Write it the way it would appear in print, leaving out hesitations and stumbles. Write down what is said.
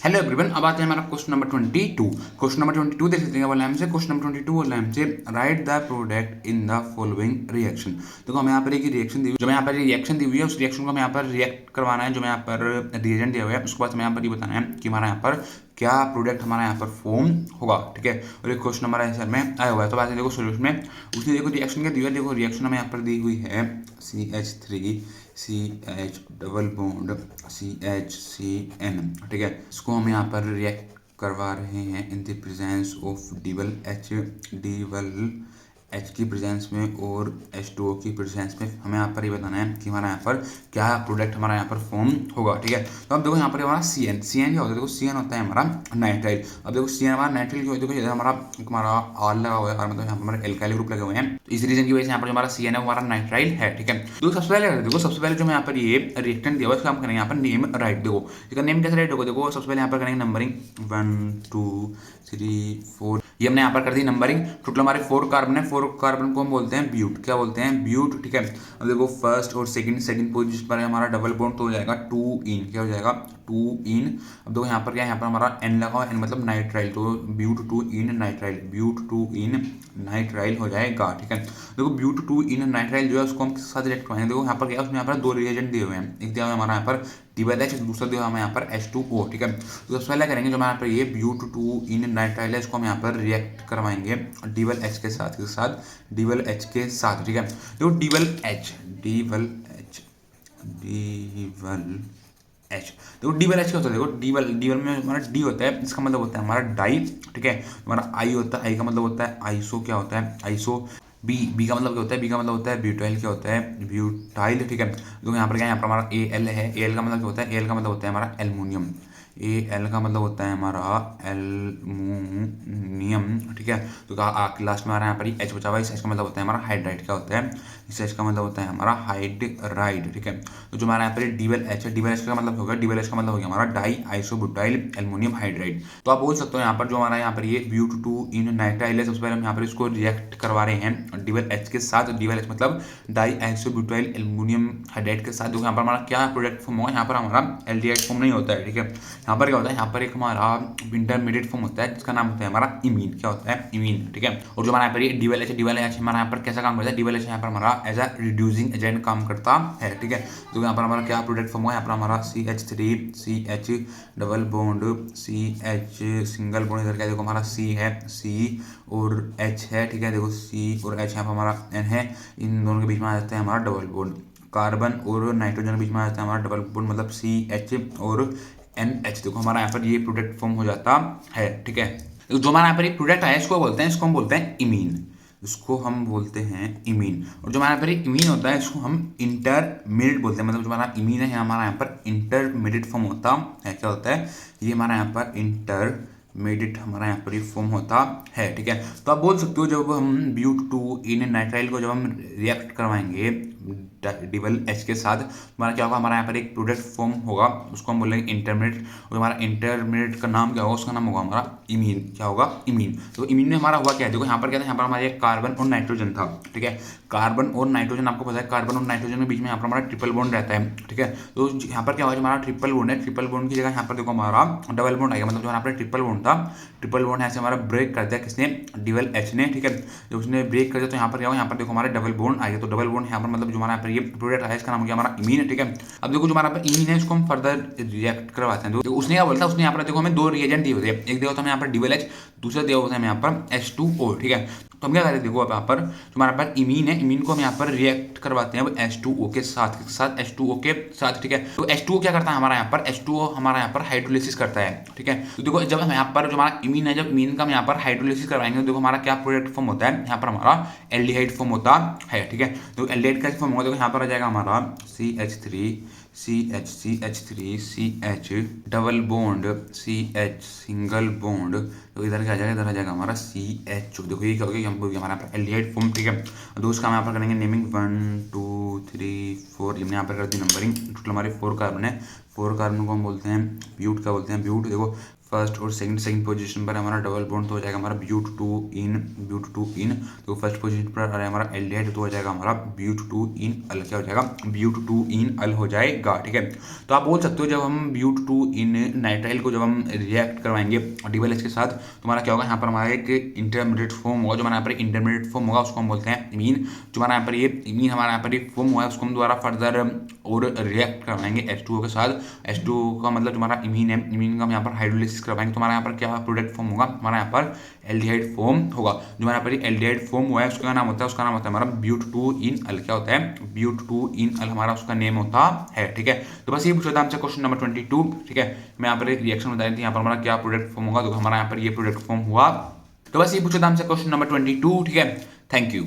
Hello everyone, अब आते हैं हमारा क्वेश्चन नंबर 22। क्वेश्चन नंबर 22 देख सकते हैं बोला हमसे। क्वेश्चन नंबर 22 बोला हमसे right the product in the following reaction. देखो हमें यहाँ पर एक रिएक्शन दी हुई, जो मैं यहाँ पर रिएक्शन दी हुई है उस रिएक्शन को हमें यहाँ पर रिएक्ट करवाना है। जो मैं यहाँ पर रिएजेंट दिया हुआ है उसके बाद हमें यहाँ पर ये बताना है कि हमारा यहाँ पर क्या प्रोडक्ट हमारा यहाँ पर फॉर्म होगा। ठीक है, और एक क्वेश्चन हमारा आंसर में आया हुआ है। तो बात है देखो सोल्यूशन में, उसने देखो रिएक्शन क्या दी हुई है। देखो रिएक्शन हमें यहाँ पर दी हुई है CH3 CH double bond CHCN। ठीक है, इसको हम यहाँ पर रिएक्ट करवा रहे हैं in the presence of double H की प्रेजेंस में और H2O की प्रेजेंस में। हमें यहाँ पर ये बताना है कि हमारा यहाँ पर क्या प्रोडक्ट हमारा यहाँ पर फॉर्म होगा। ठीक है, तो अब देखो यहाँ पर हमारा CN क्या होता है। देखो CN होता है हमारा नाइट्राइल। अब देखो CN हमारा नाइट्राइल क्यों होता है। देखो हमारा हमारा आर लगा हुआ है और मतलब यहाँ पर हमारे एल्काइल ग्रुप लगे हुए हैं, तो इस रीजन की वजह से यहाँ पर हमारा CN है हमारा नाइट्राइल है। ठीक है, तो सबसे पहले जो मैं यहाँ पर ये रिएक्टेंट दिया हुआ इसका हम करेंगे यहाँ पर नेम राइट। देखो इसका नेम कैसे राइट होगा। देखो सबसे पहले यहाँ पर करेंगे नंबरिंग 1 2 3 4। ये हमने यहाँ पर कर दी नंबरिंग। टोटल हमारे 4 कार्बन है। 4 कार्बन को हम बोलते हैं ब्यूट। क्या बोलते हैं? ब्यूट। ठीक है, अब देखो फर्स्ट और सेकंड पोजीशन पर हमारा डबल बॉन्ड तो हो जाएगा 2 इन। क्या हो जाएगा? 2 इन। अब देखो यहाँ पर क्या है, यहाँ पर हमारा N लगा हुआ है, N मतलब नाइट्राइल, तो ब्यूट 2 इन नाइट्राइल, ब्यूट 2 इन नाइट्राइल हो जाएगा। ठीक है, देखो ब्यूट 2 इन नाइट्राइल जो है उसको हम किसके साथ रिएक्ट करवाएंगे। देखो यहाँ पर क्या है, उसमें यहाँ पर 2 रिएजेंट दिए हुए हैं। एक दिया हुआ है हमारा यहाँ पर DH, दूसरा दिया हुआ हमें यहाँ पर H2O। ठीक है, तो सबसे पहले करेंगे जो हमारे यहाँ पर ये ब्यूट 2 इन नाइट्राइल है इसको हम यहाँ पर रिएक्ट करवाएंगे DH के साथ DH के साथ। ठीक है, देखो DH देखो DH क्या होता है। देखो डीवल में हमारा D होता है, इसका मतलब होता है हमारा डाई। ठीक है, हमारा I होता है, I का मतलब होता है आइसो। क्या होता है? आइसो। बी का मतलब क्या होता है? बी का मतलब होता है ब्यूटाइल। क्या होता है? ब्यूटाइल। ठीक है, तो यहाँ पर क्या है, यहाँ पर हमारा AL है। AL का मतलब क्या होता है? AL का मतलब होता है हमारा एल्युमिनियम। AL का मतलब होता है हमारा एल्युमिनियम। ठीक है, तो लास्ट में आ रहा है यहाँ पर H बचा हुआ है। इस H का मतलब होता है हमारा हाइड्राइड। क्या होता है? इस H का मतलब होता है हमारा हाइड्राइड। ठीक है, तो जो हमारा यहाँ पर DH का मतलब होगा, DH का मतलब हो गया हमारा डाई आइसोब्यूटाइल एल्युमिनियम हाइड्राइड। तो आप बोल सकते हो यहाँ पर जो हमारा यहाँ पर ये ब्यूट 2 इन नाइट्राइल है, सबसे पहले हम यहाँ पर इसको रिएक्ट करवा रहे हैं DH के साथ। DH मतलब डाई आइसोब्यूटाइल एल्युमिनियम हाइड्राइड के साथ। देखो यहाँ पर हमारा क्या प्रोडक्ट फॉर्म होगा, यहाँ पर हमारा एल्डिहाइड फॉर्म नहीं होता है। ठीक है, यहाँ पर क्या होता है, यहाँ पर एक हमारा इंटरमीडिएट फॉर्म होता है जिसका नाम होता है हमारा इमीन। क्या होता है? इमीन। ठीक है, और जो हमारा यहाँ पर DH हमारा यहाँ पर कैसा काम करता है? DH यहाँ पर हमारा एज अ रिड्यूसिंग एजेंट काम करता है। ठीक है, तो यहाँ पर हमारा क्या प्रोडक्ट फॉर्म हुआ, यहाँ पर हमारा CH3 CH double bond CH single bond. इधर क्या देखो हमारा C है, C और H है। ठीक है, देखो C और H यहाँ पर हमारा N है, इन दोनों के बीच में आ जाता है हमारा डबल बॉन्ड। कार्बन और नाइट्रोजन के बीच में आ जाता है हमारा डबल बॉन्ड, मतलब CH और NH। देखो हमारा यहाँ पर ये प्रोडक्ट फॉर्म हो जाता है। ठीक है, जो हमारा यहाँ पर एक प्रोडक्ट है इसको हम बोलते हैं इमीन। इसको हम बोलते हैं इमीन। और जो हमारा यहाँ पर इमीन होता है इसको हम इंटरमीडिएट बोलते हैं। मतलब जो हमारा इमीन है हमारा यहाँ पर इंटरमीडिएट फॉर्म होता है। क्या होता है? ये हमारा यहाँ पर इंटरमीडिएट हमारा यहाँ पर फॉर्म होता है। ठीक है, तो आप बोल सकते हो जब हम ब्यूट 2 इन नाइट्राइल को जब हम रिएक्ट करवाएंगे DH के साथ, हमारा क्या होगा, हमारा यहाँ पर एक प्रोडक्ट फॉर्म होगा, उसको हम बोलेंगे इंटरमीडिएट। और हमारा इंटरमीडिएट का नाम क्या होगा? उसका नाम होगा हमारा इमीन। क्या होगा? इमीन। तो इमीन में हमारा हुआ क्या है, देखो यहाँ पर क्या था, यहाँ पर हमारा एक कार्बन और नाइट्रोजन था। ठीक है, कार्बन और नाइट्रोजन, आपको पता है कार्बन और नाइट्रोजन के बीच में यहाँ पर हमारा ट्रिपल बॉन्ड रहता है। ठीक है, तो यहाँ पर क्या हुआ, हमारा ट्रिपल बॉन्ड है, ट्रिपल बॉन्ड की जगह यहाँ पर देखो हमारा डबल बॉन्ड आएगा। मतलब जो यहाँ पर ट्रिपल बॉन्ड था, ट्रिपल बॉन्ड ऐसे हमारा ब्रेक कर दिया किसने? DH ने। ठीक है, जब उसने ब्रेक कर दिया तो यहाँ पर क्या हुआ, यहाँ पर देखो हमारे डबल बॉन्ड आएगा। तो डबल बॉन्ड यहाँ पर मतलब जो हमारा यहाँ पर ये प्रोडक्ट आया इसका नाम हो गया हमारा इमीन। ठीक है, अब देखो जो हमारा इमीन है इसको हम फर्दर रिएक्ट करवाते हैं। तो उसने क्या बोला था, उसने यहाँ पर देखो हमें 2 रिएजेंट दिए होते हैं। एक दिया होता है हमें यहाँ पर DH, दूसरा दिया होता है हमें यहाँ पर H2O। ठीक है, तो हम क्या करें, देखो अब यहाँ पर जो हमारे पास इमीन है, इमीन को हम यहाँ पर रिएक्ट करवाते हैं H2O के साथ H2O के साथ। ठीक है, तो H2O क्या करता है हमारा यहाँ पर? H2O हमारा यहाँ पर हाइड्रोलिसिस करता है। ठीक है, तो देखो जब हम यहाँ पर जो हमारा इमीन है, जब इमीन का हम यहाँ पर हाइड्रोलिसिस करवाएंगे तो देखो हमारा क्या प्रोडक्ट फॉर्म होता है, यहाँ पर हमारा एल्डिहाइड फॉर्म होता है। ठीक है, तो एल्डिहाइड का फॉर्म होगा, देखो यहाँ पर आ जाएगा हमारा CH3 CH double bond CH single bond. तो इधर क्या आ जाएगा, इधर आ जाएगा हमारा CH। देखो ये क्या हो गया, हमारा एल्डिहाइड फॉर्म। ठीक है, तो उसका हम यहाँ पर करेंगे नेमिंग 1 2 3 4। हमने यहाँ पर कर दी नंबरिंग। टोटल हमारे 4 कार्बन है। 4 कार्बन को हम बोलते हैं ब्यूट। क्या बोलते हैं? ब्यूट। देखो फर्स्ट और सेकंड पोजीशन पर हमारा डबल बॉन्ड तो हो जाएगा हमारा ब्यूट टू इन। तो फर्स्ट पोजीशन पर आ रहा है हमारा एल्डिहाइड तो हो जाएगा हमारा ब्यूट टू इन अल, क्या हो जाएगा ब्यूट टू इन अल हो जाएगा, ठीक है। तो आप बोल सकते हो जब हम ब्यूट टू इन नाइट्राइल को जब हम रिएक्ट करवाएंगे डबल एच के साथ तो हमारा क्या होगा, यहाँ पर हमारा एक इंटरमीडिएट फॉर्म होगा, जो हमारा यहाँ पर इंटरमीडिएट फॉर्म होगा उसको हम बोलते हैं इमीन। जो हमारा यहाँ पर ये इमीन हमारा यहाँ पर फॉर्म हुआ है उसको हम दोबारा फर्दर और रिएक्ट करवाएंगे H2O के साथ। H2O का मतलब तुम्हारा इमीन है, इमीन का हम यहाँ पर हाइड्रोलिसिस करवाएंगे तो हमारा यहाँ पर क्या प्रोडक्ट फॉर्म होगा, हमारा यहाँ पर एल्डिहाइड फॉर्म होगा। जो हमारा यहाँ पर एल्डिहाइड फॉर्म हुआ है उसका नाम होता है, उसका नाम होता है हमारा ब्यूट टू इन अल, क्या होता है ब्यूट टू इन अल हमारा उसका नेम होता है, ठीक है। तो बस ये पूछा था हमसे क्वेश्चन नंबर 22, ठीक है। मैं यहाँ पर एक रिएक्शन बता रही थी, यहाँ पर हमारा क्या प्रोडक्ट फॉर्म होगा, तो हमारा यहाँ पर ये प्रोडक्ट फॉर्म हुआ। तो बस ये पूछा था हमसे क्वेश्चन नंबर 22, ठीक है। Thank you.